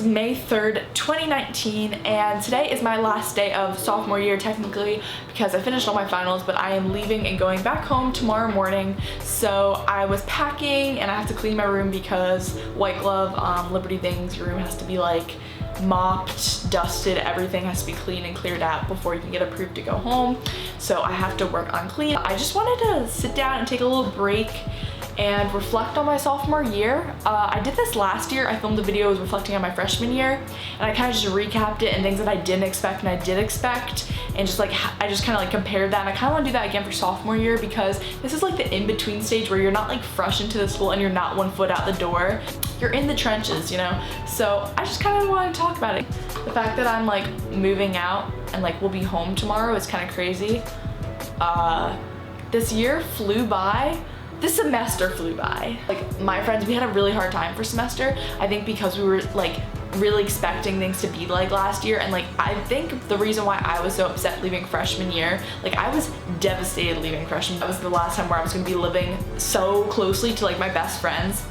May 3rd, 2019, and today is my last day of sophomore year technically because I finished all my finals, but I am leaving and going back home tomorrow morning. So I was packing and I have to clean my room because white glove, Liberty things, your room has to be like mopped, dusted, everything has to be clean and cleared out before you can get approved to go home. So I have to work on clean. I just wanted to sit down and take a little break and reflect on my sophomore year. I did this last year. I filmed a video was reflecting on my freshman year, and I kind of just recapped it and things that I didn't expect and I did expect, and just like I just kind of like compared that, and I kind of want to do that again for sophomore year because this is like the in-between stage where you're not like fresh into the school and you're not 1 foot out the door. You're in the trenches, you know? So I just kind of want to talk about it. The fact that I'm like moving out and like we'll be home tomorrow is kind of crazy. This year flew by. This semester flew by. Like my friends, we had a really hard time for semester. I think because we were like really expecting things to be like last year, and like I think the reason why I was so upset leaving freshman year, like I was devastated leaving freshman. That was the last time where I was gonna be living so closely to like my best friends.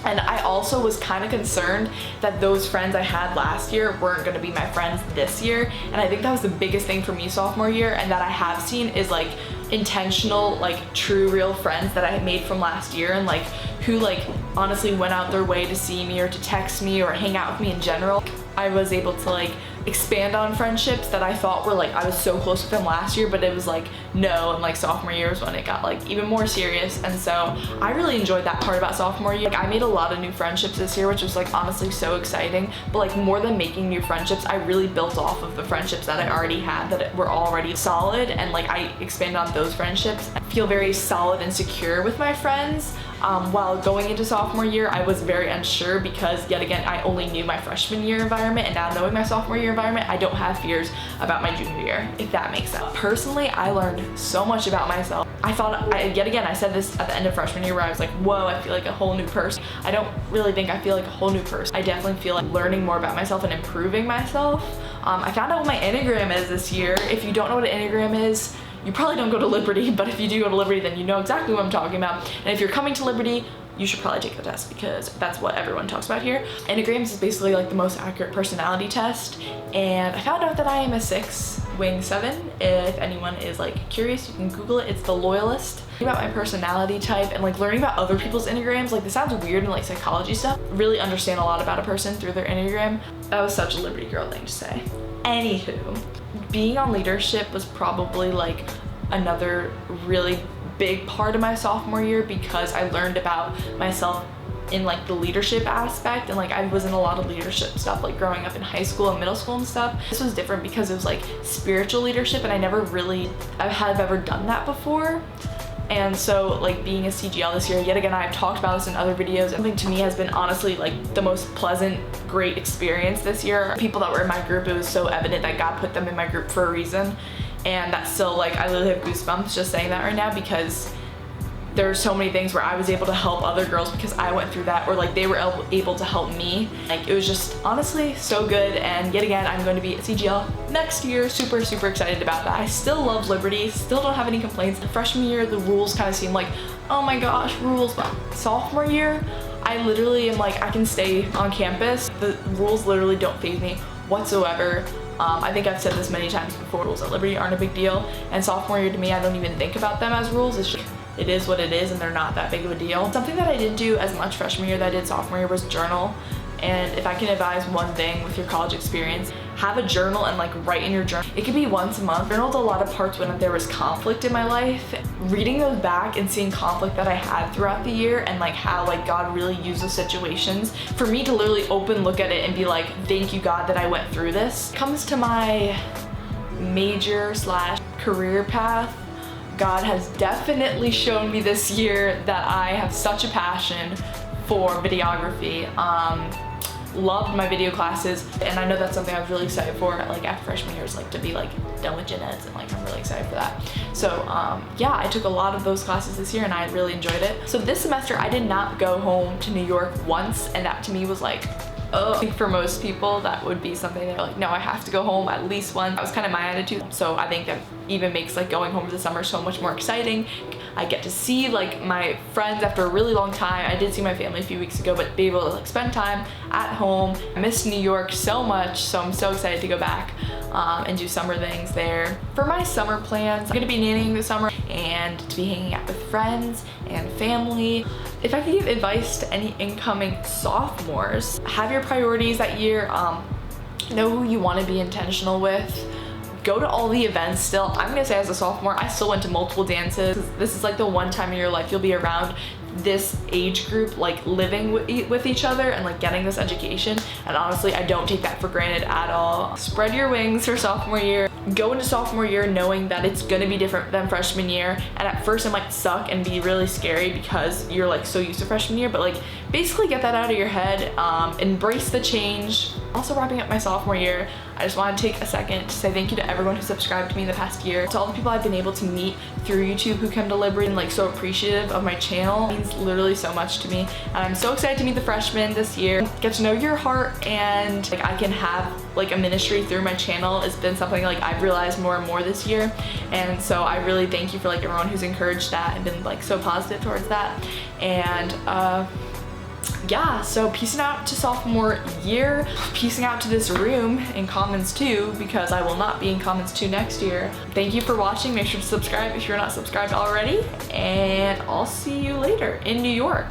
And I also was kind of concerned that those friends I had last year weren't going to be my friends this year. And I think that was the biggest thing for me sophomore year, and that I have seen is like intentional, like true real friends that I made from last year, and like who like honestly went out their way to see me or to text me or hang out with me in general. I was able to like expand on friendships that I thought were like I was so close with them last year, but it was like no, and like sophomore year was when it got like even more serious. And so I really enjoyed that part about sophomore year. Like I made a lot of new friendships this year, which was like honestly so exciting. But like more than making new friendships, I really built off of the friendships that I already had that were already solid, and like I expanded on those friendships. I feel very solid and secure with my friends. While going into sophomore year, I was very unsure because yet again, I only knew my freshman year environment, and now knowing my sophomore year environment, I don't have fears about my junior year, if that makes sense. Personally, I learned so much about myself. I thought, yet again, I said this at the end of freshman year where I was like, whoa, I feel like a whole new person. I don't really think I feel like a whole new person. I definitely feel like learning more about myself and improving myself. I found out what my Enneagram is this year. If you don't know what an Enneagram is, you probably don't go to Liberty, but if you do go to Liberty, then you know exactly what I'm talking about. And if you're coming to Liberty, you should probably take the test because that's what everyone talks about here. Enneagrams is basically like the most accurate personality test, and I found out that I am a 6 wing 7. If anyone is like curious, you can Google it. It's the loyalist. About my personality type and like learning about other people's Enneagrams, like this sounds weird and like psychology stuff, really understand a lot about a person through their Enneagram. That was such a Liberty girl thing to say. Anywho, being on leadership was probably like another really big part of my sophomore year because I learned about myself in like the leadership aspect, and like I was in a lot of leadership stuff like growing up in high school and middle school and stuff. This was different because it was like spiritual leadership, and I never really have ever done that before. And so like being a CGL this year, yet again, I've talked about this in other videos, something to me has been honestly like the most pleasant, great experience this year. People that were in my group, it was so evident that God put them in my group for a reason. And that's still like, I literally have goosebumps just saying that right now because there are so many things where I was able to help other girls because I went through that, or like they were able to help me. Like it was just honestly so good. And yet again, I'm going to be at CGL next year. Super excited about that. I still love Liberty, still don't have any complaints. The freshman year, the rules kind of seem like, oh my gosh, rules. But sophomore year, I literally am like, I can stay on campus. The rules literally don't faze me whatsoever. I think I've said this many times before, rules at Liberty aren't a big deal. And sophomore year to me, I don't even think about them as rules. It's just, it is what it is, and they're not that big of a deal. Something that I didn't do as much freshman year that I did sophomore year was journal. And if I can advise one thing with your college experience, have a journal and like write in your journal. It could be once a month. I journaled a lot of parts when there was conflict in my life. Reading those back and seeing conflict that I had throughout the year and like how like God really used those situations for me to literally look at it and be like, thank you God that I went through this. Comes to my major / career path, God has definitely shown me this year that I have such a passion for videography. Loved my video classes, and I know that's something I was really excited for like after freshman year, is like to be like done with gen eds, and like I'm really excited for that. So yeah, I took a lot of those classes this year and I really enjoyed it. So this semester I did not go home to New York once, and that to me was like, oh, I think for most people that would be something they're like, no, I have to go home at least once. That was kind of my attitude. So I think that even makes like going home for the summer so much more exciting. I get to see like my friends after a really long time. I did see my family a few weeks ago, but be able to like spend time at home. I miss New York so much, so I'm so excited to go back and do summer things there. For my summer plans, I'm gonna be nannying this summer and to be hanging out with friends and family. If I could give advice to any incoming sophomores, have your priorities that year, know who you want to be intentional with. Go to all the events still. I'm gonna say as a sophomore, I still went to multiple dances. This is like the one time in your life you'll be around this age group, like living with each other and like getting this education. And honestly, I don't take that for granted at all. Spread your wings for sophomore year. Go into sophomore year knowing that it's gonna be different than freshman year. And at first it might suck and be really scary because you're like so used to freshman year, but like basically get that out of your head. Embrace the change. Also wrapping up my sophomore year, I just want to take a second to say thank you to everyone who subscribed to me in the past year. To all the people I've been able to meet through YouTube who come to Liberty and like so appreciative of my channel. It means literally so much to me. And I'm so excited to meet the freshmen this year. Get to know your heart, and like I can have like a ministry through my channel. It's been something like I've realized more and more this year. And so I really thank you for like everyone who's encouraged that and been like so positive towards that. And yeah, so peacing out to sophomore year, peacing out to this room in Commons 2 because I will not be in Commons 2 next year. Thank you for watching. Make sure to subscribe if you're not subscribed already, and I'll see you later in New York.